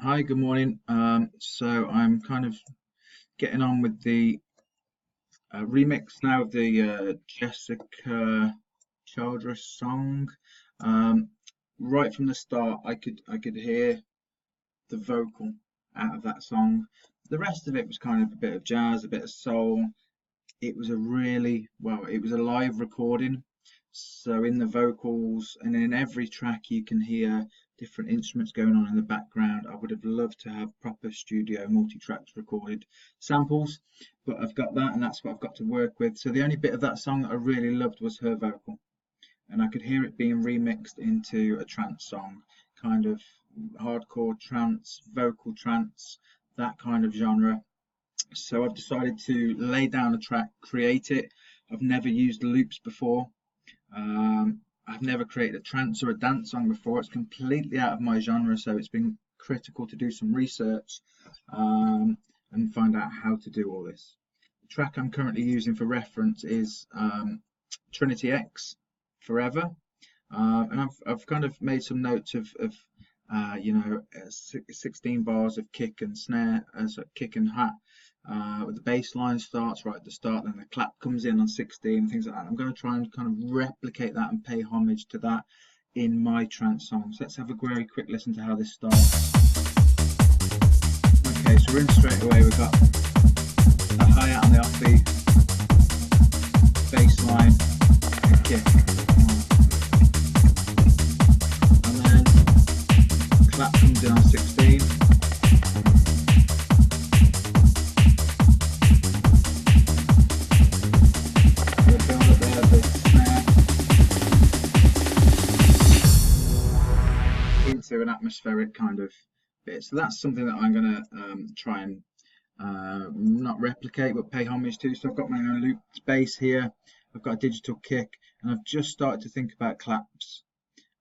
Hi, good morning. So I'm kind of getting on with the remix now of the Jessica Childress song. Um, right from the start, I could hear the vocal out of that song. The rest of it was kind of a bit of jazz, a bit of soul. It was a really well, it was a live recording. So in the vocals and in every track, you can hear different instruments going on in the background. I would have loved to have proper studio multi-tracks recorded samples, but I've got that, and that's what I've got to work with. So the only bit of that song that I really loved was her vocal, and I could hear it being remixed into a trance song, kind of hardcore trance, vocal trance, that kind of genre. So I've decided to lay down a track, create it. I've never used loops before. I've never created a trance or a dance song before. It's completely out of my genre, so it's been critical to do some research and find out how to do all this. The track I'm currently using for reference is Trinity X, Forever. And I've kind of made some notes of 16 bars of kick and snare, kick and hat. The bass line starts right at the start, then the clap comes in on 16, things like that. I'm going to try and kind of replicate that and pay homage to that in my trance songs. Let's have a very quick listen to how this starts. Okay, so we're in straight away. We've got a hi-hat on the offbeat, bass line, and kick. And then clap comes in on 16. Into an atmospheric kind of bit. So that's something that I'm going to try and not replicate but pay homage to. So I've got my own looped bass here, I've got a digital kick, and I've just started to think about claps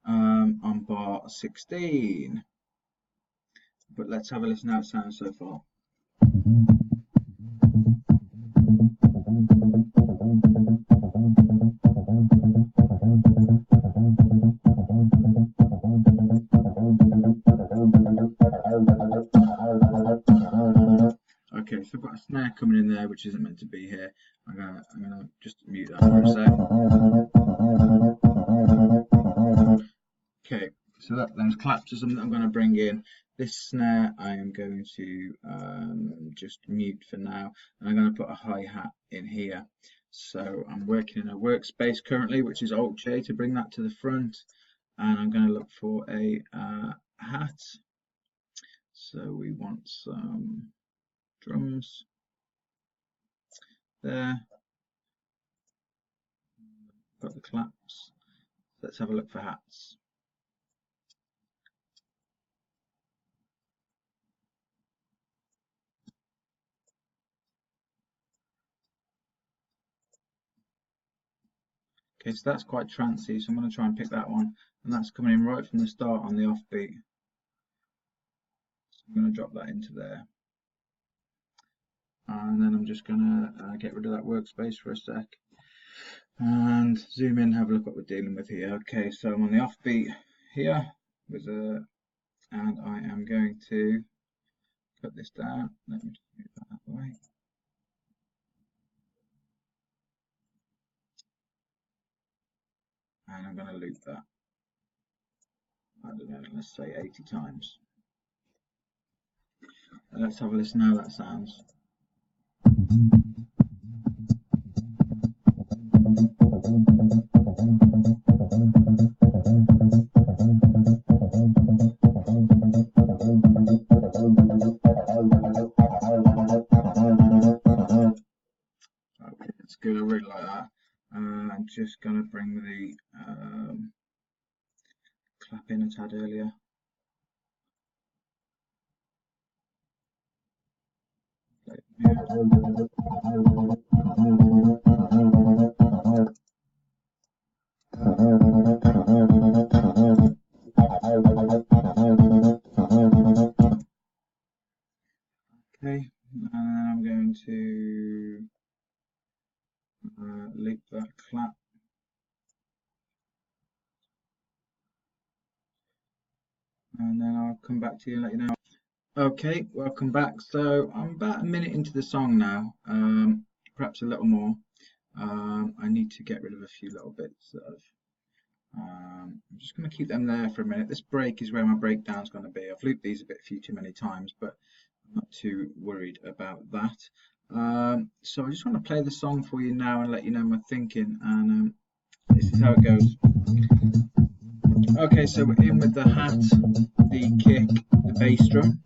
on bar 16. But let's have a listen how it sounds so far. Okay, so I've got a snare coming in there which isn't meant to be here. I'm gonna just mute that for a sec. Okay, so those claps are something that I'm going to bring in. This snare I am going to just mute for now, and I'm going to put a hi-hat in here. So I'm working in a workspace currently, which is Alt-J to bring that to the front, and I'm going to look for a hat. So we want some drums there. Got the claps. Let's have a look for hats. Okay, so that's quite trancey, so I'm going to try and pick that one, and that's coming in right from the start on the offbeat. So I'm going to drop that into there, and then I'm just going to get rid of that workspace for a sec and zoom in and have a look what we're dealing with here. Okay, so I'm on the offbeat here with and I am going to cut this down. Let me just move that out of the way. And I'm going to loop that, I don't know, let's say 80 times. And let's have a listen how that sounds. Okay, that's good, I really like that. I'm just going to bring the clap in a tad earlier. Okay, and I'm going to loop that clap. And then I'll come back to you and let you know. Okay, welcome back. So I'm about a minute into the song now, perhaps a little more. I need to get rid of a few little bits of. I'm just going to keep them there for a minute. This break is where my breakdown is going to be. I've looped these a few too many times, but I'm not too worried about that. So I just want to play the song for you now and let you know my thinking, and this is how it goes. Okay, so we're in with the hat, the kick, the bass drum.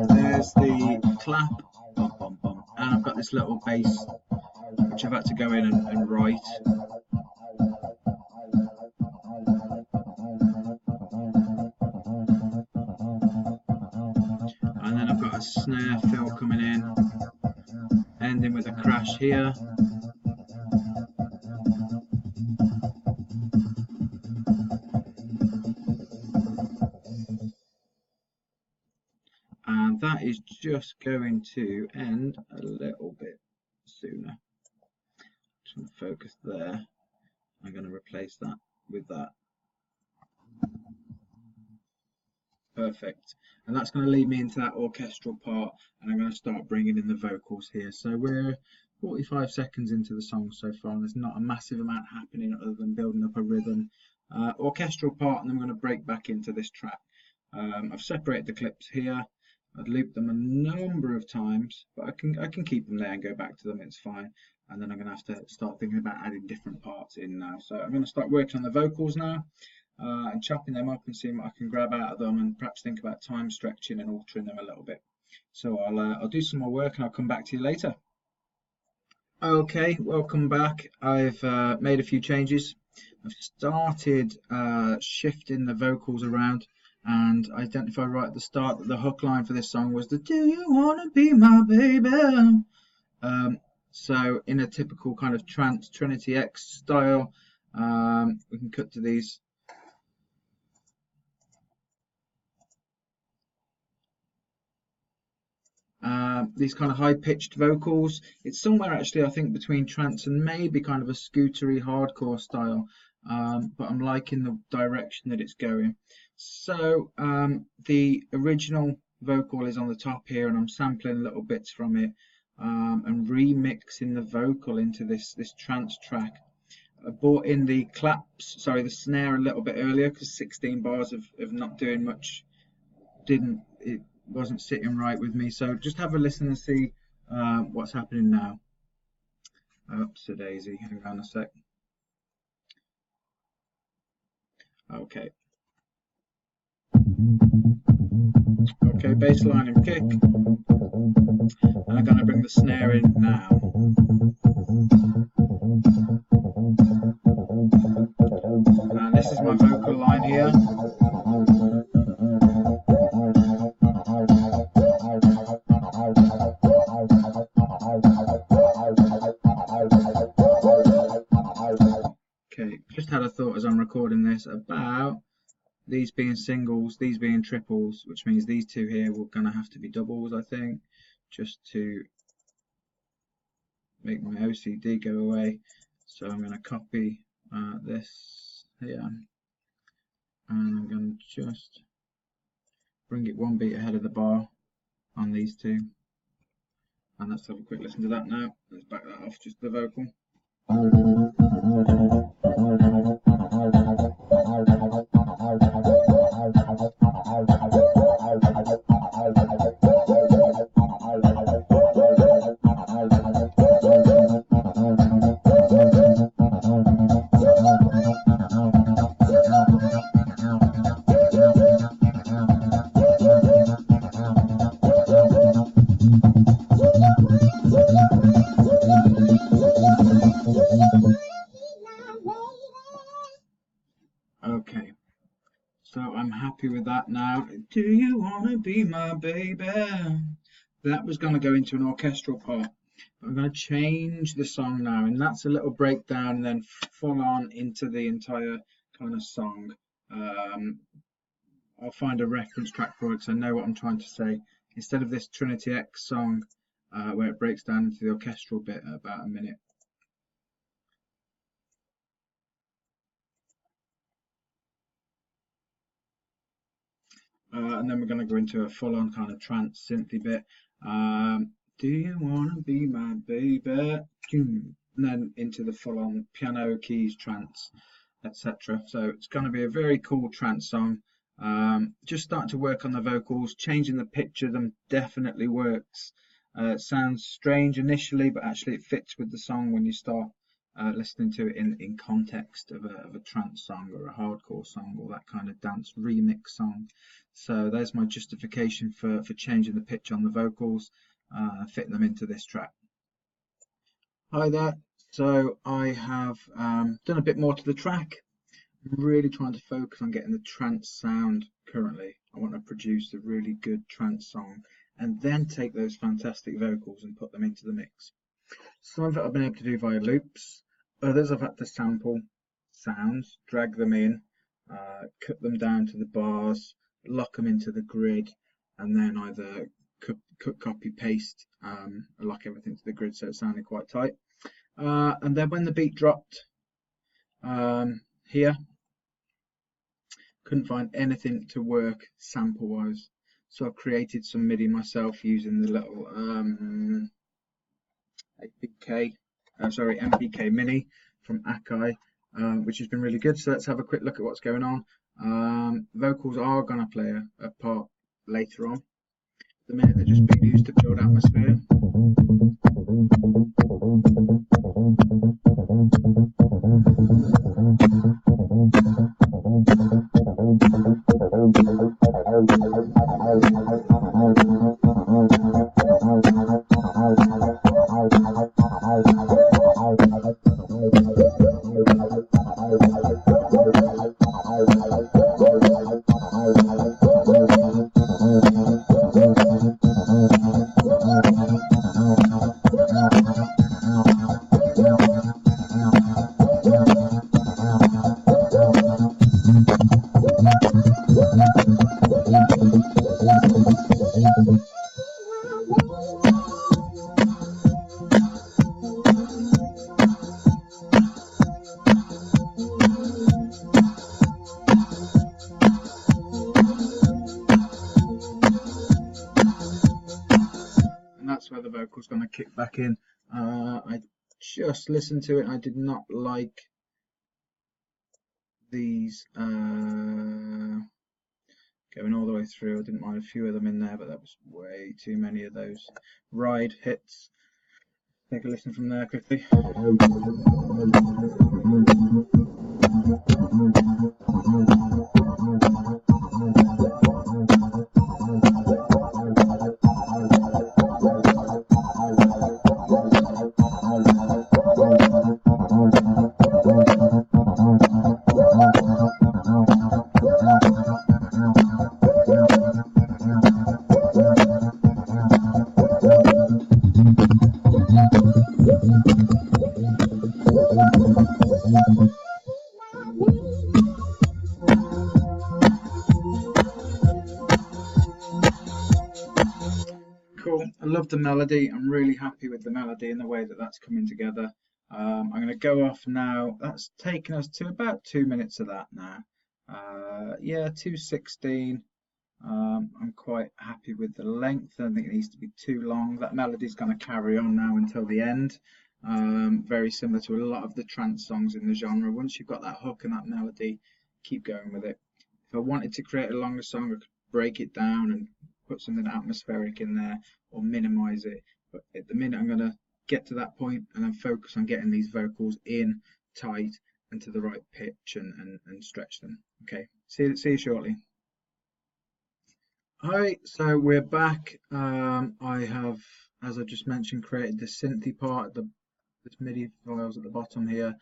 There's the clap, bum, bum, bum, and I've got this little bass which I've had to go in and write. And then I've got a snare fill coming in, ending with a crash here. And that is just going to end a little bit sooner. Just going to focus there. I'm going to replace that with that. Perfect. And that's going to lead me into that orchestral part, and I'm going to start bringing in the vocals here. So we're 45 seconds into the song so far, and there's not a massive amount happening other than building up a rhythm. Orchestral part, and then we're going to break back into this track. I've separated the clips here. I've looped them a number of times, but I can keep them there and go back to them. It's fine. And then I'm going to have to start thinking about adding different parts in now. So I'm going to start working on the vocals now. And chopping them up and seeing what I can grab out of them, and perhaps think about time stretching and altering them a little bit. So I'll do some more work and I'll come back to you later. Okay, welcome back. I've made a few changes. I've started shifting the vocals around and identified right at the start that the hook line for this song was the "Do you wanna be my baby?" So in a typical kind of trance Trinity X style, we can cut to these. These kind of high-pitched vocals. It's somewhere actually, I think, between trance and maybe kind of a scootery hardcore style, but I'm liking the direction that it's going. So the original vocal is on the top here, and I'm sampling little bits from it and remixing the vocal into this trance track. I brought in the claps, sorry, the snare a little bit earlier because 16 bars of not doing much it wasn't sitting right with me. So just have a listen and see what's happening now. Oops, a daisy. Hang on a sec. Okay. Okay, bass line and kick. And I'm going to bring the snare in now. And this is my vocal line here. Okay, just had a thought as I'm recording this about these being singles, these being triples, which means these two here were going to have to be doubles, I think, just to make my OCD go away. So I'm going to copy this here, and I'm going to just bring it one beat ahead of the bar on these two. And let's have a quick listen to that now. Let's back that off, just the vocal. Okay, so I'm happy with that now. Do you wanna be my baby? That was going to go into an orchestral part. I'm going to change the song now, and that's a little breakdown and then full on into the entire kind of song. I'll find a reference track for it because I know what I'm trying to say. Instead of this Trinity X song, where it breaks down into the orchestral bit at about a minute. And then we're going to go into a full-on kind of trance synthy bit. Do you wanna be my baby? And then into the full-on piano keys trance, etc. So it's going to be a very cool trance song. Just starting to work on the vocals, changing the pitch of them definitely works. It sounds strange initially, but actually it fits with the song when you start listening to it in context of a trance song or a hardcore song or that kind of dance remix song. So there's my justification for changing the pitch on the vocals, fitting them into this track. Hi there. So I have done a bit more to the track. I'm really trying to focus on getting the trance sound currently. I want to produce a really good trance song and then take those fantastic vocals and put them into the mix. Some of it I've been able to do via loops. Others I've had to sample sounds, drag them in, cut them down to the bars, lock them into the grid, and then either cut, copy, paste, lock everything to the grid so it sounded quite tight. And then when the beat dropped here, couldn't find anything to work sample wise, so I've created some MIDI myself using the little MPK Mini from Akai, which has been really good. So let's have a quick look at what's going on. Vocals are going to play a part later on. At the minute they're just being used to build atmosphere. Where the vocal's going to kick back in. I just listened to it and I did not like these going all the way through. I didn't mind a few of them in there, but that was way too many of those ride hits. Take a listen from there quickly. Cool. I love the melody. I'm really happy with the melody and the way that that's coming together. I'm going to go off now. That's taken us to about 2 minutes of that now. Yeah, 2:16. I'm quite happy with the length. I don't think it needs to be too long. That melody's going to carry on now until the end. Very similar to a lot of the trance songs in the genre. Once you've got that hook and that melody, keep going with it. If I wanted to create a longer song, I could break it down and put something atmospheric in there or minimize it. But at the minute, I'm going to get to that point and then focus on getting these vocals in tight and to the right pitch and stretch them. Okay, see you shortly. Hi, so we're back. I have, as I just mentioned, created the synthy part, this MIDI files at the bottom here.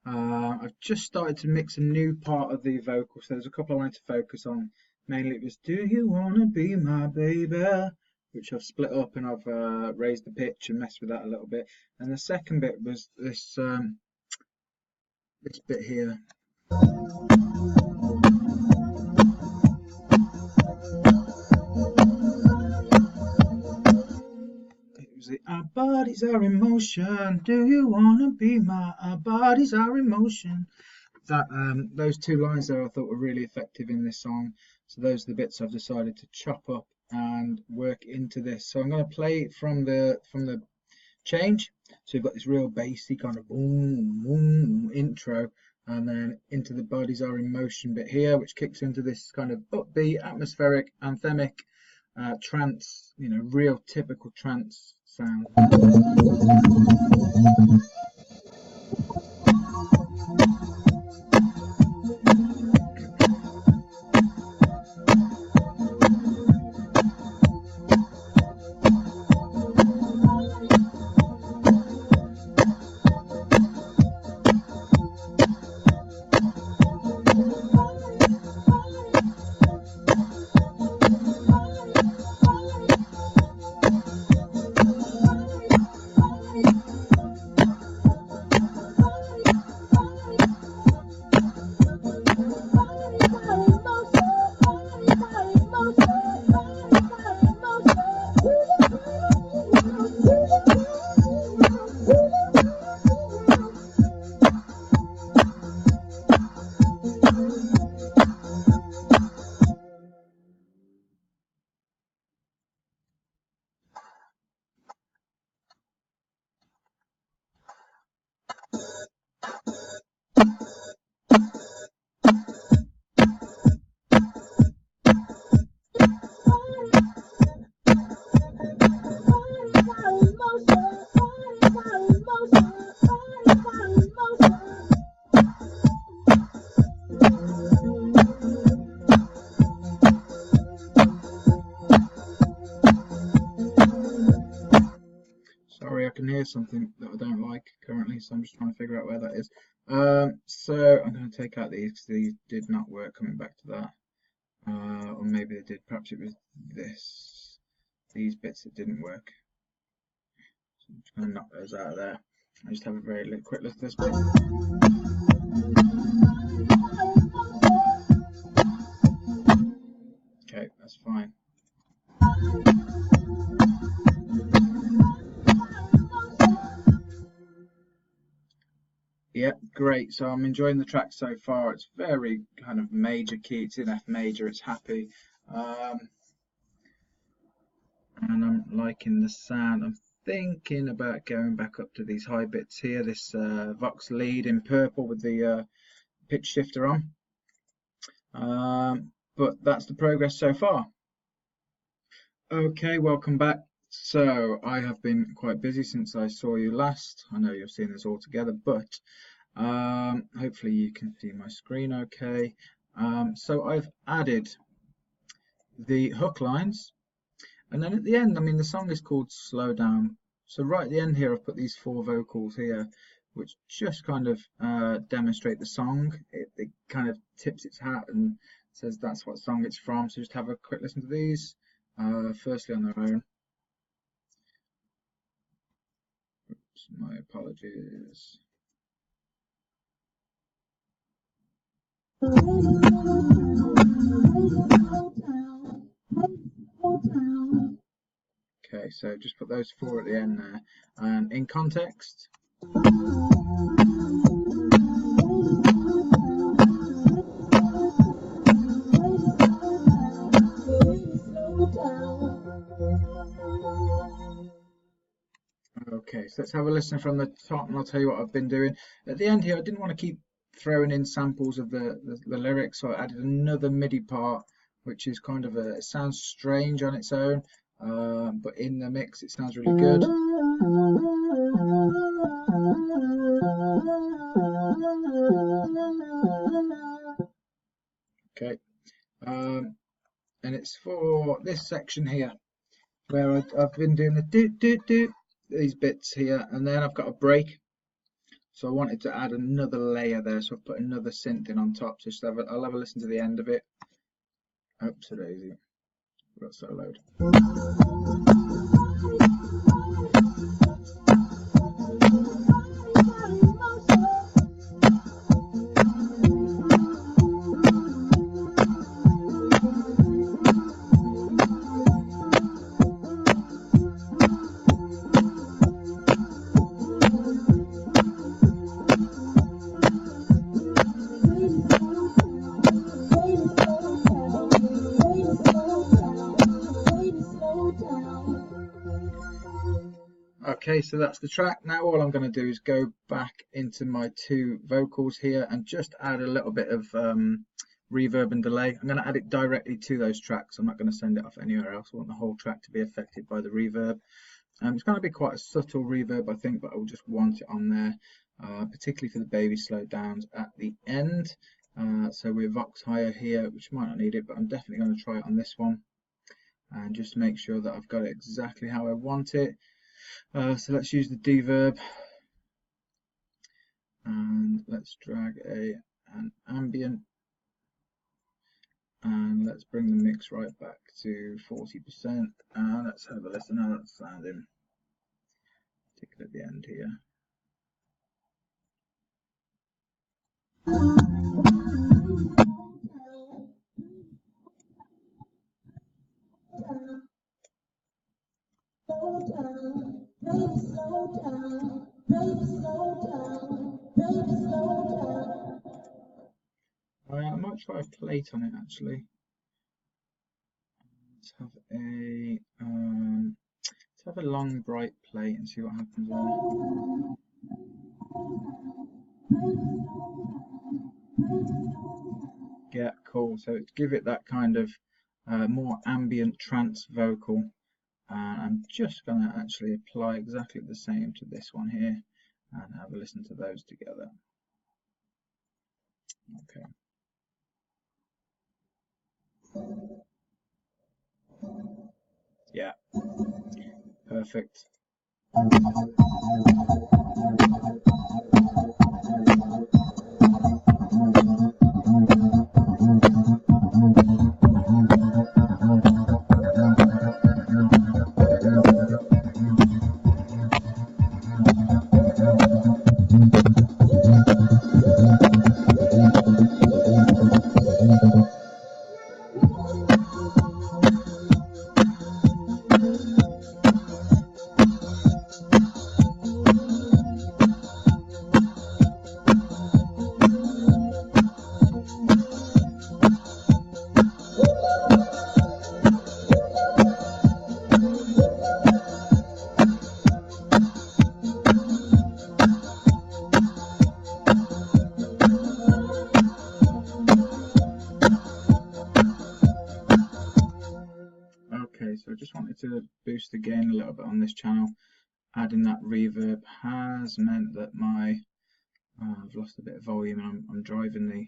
I've just started to mix a new part of the vocal, so there's a couple I wanted to focus on. Mainly it was "Do You Wanna Be My Baby," which I've split up and I've raised the pitch and messed with that a little bit. And the second bit was this this bit here. It was the our bodies are in motion. Do you wanna be my our bodies are in motion? That those two lines there I thought were really effective in this song. So those are the bits I've decided to chop up and work into this. So I'm going to play from the change. So we've got this real bassy kind of boom boom intro, and then into the bodies are in motion bit here, which kicks into this kind of upbeat, atmospheric, anthemic trance, you know, real typical trance sound. Sorry, I can hear something that I don't like currently, so I'm just trying to figure out where that is. So I'm going to take out these because these did not work. Coming back to that, or maybe they did. Perhaps it was these bits that didn't work. So I'm just going to knock those out of there. I just have a very quick look at this bit. Okay, that's fine. Yeah, great. So I'm enjoying the track so far. It's very kind of major key. It's in F major. It's happy. And I'm liking the sound. I'm thinking about going back up to these high bits here. This Vox lead in purple with the pitch shifter on. But that's the progress so far. Okay, welcome back. So I have been quite busy since I saw you last. I know you've seen this all together, but hopefully you can see my screen okay. So I've added the hook lines, and then at the end, I mean, the song is called Slow Down. So right at the end here, I've put these 4 vocals here, which just kind of demonstrate the song. It kind of tips its hat and says that's what song it's from. So just have a quick listen to these, firstly on their own. Oops, my apologies. Okay, so just put those 4 at the end there, and in context. Okay, so let's have a listen from the top, and I'll tell you what I've been doing. At the end here, I didn't want to keep throwing in samples of the lyrics, so I added another MIDI part, which is kind of it sounds strange on its own, but in the mix it sounds really good. Okay, and it's for this section here where I've been doing the do these bits here, and then I've got a break. So I wanted to add another layer there, so I've put another synth in on top. So I'll have a listen to the end of it. Oops, daisy. Got so loud. Okay, so that's the track. Now all I'm going to do is go back into my 2 vocals here and just add a little bit of reverb and delay. I'm going to add it directly to those tracks. I'm not going to send it off anywhere else. I want the whole track to be affected by the reverb. It's going to be quite a subtle reverb, I think, but I will just want it on there, particularly for the baby slowdowns at the end. So we're Vox higher here, which might not need it, but I'm definitely going to try it on this one and just make sure that I've got it exactly how I want it. So let's use the deverb and let's drag an ambient, and let's bring the mix right back to 40%, and let's have a listen how that's sounding, particularly at the end here. I might try a plate on it actually. Let's have a long bright plate and see what happens there. Yeah, cool. So give it that kind of more ambient trance vocal. I'm just going to actually apply exactly the same to this one here and have a listen to those together. Okay. Yeah, perfect. Okay, so I just wanted to boost the gain a little bit on this channel. Adding that reverb has meant that I've lost a bit of volume and I'm driving the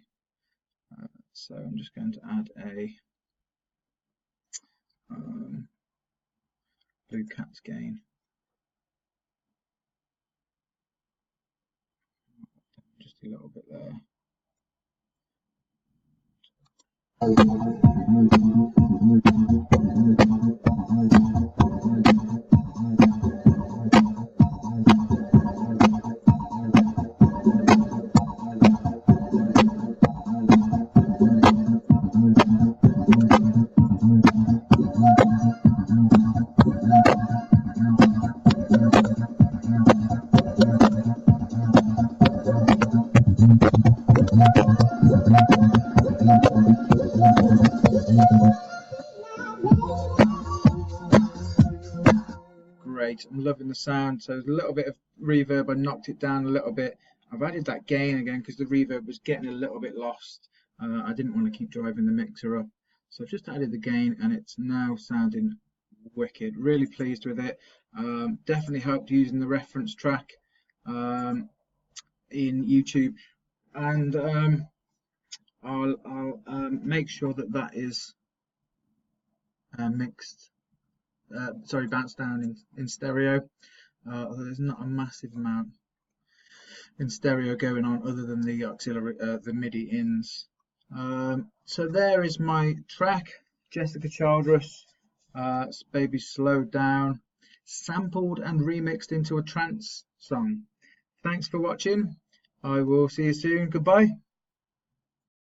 so I'm just going to add a Blue Cats gain. Just a little bit there. Great, I'm loving the sound. So a little bit of reverb, I knocked it down a little bit. I've added that gain again because the reverb was getting a little bit lost. I didn't want to keep driving the mixer up, so I've just added the gain and it's now sounding wicked. Really pleased with it. Definitely helped using the reference track in YouTube, and I'll make sure that that is bounced down in stereo. Although there's not a massive amount in stereo going on other than the auxiliary, the MIDI ins. So there is my track, Jessica Childress, Baby Slowed Down, sampled and remixed into a trance song. Thanks for watching. I will see you soon. Goodbye.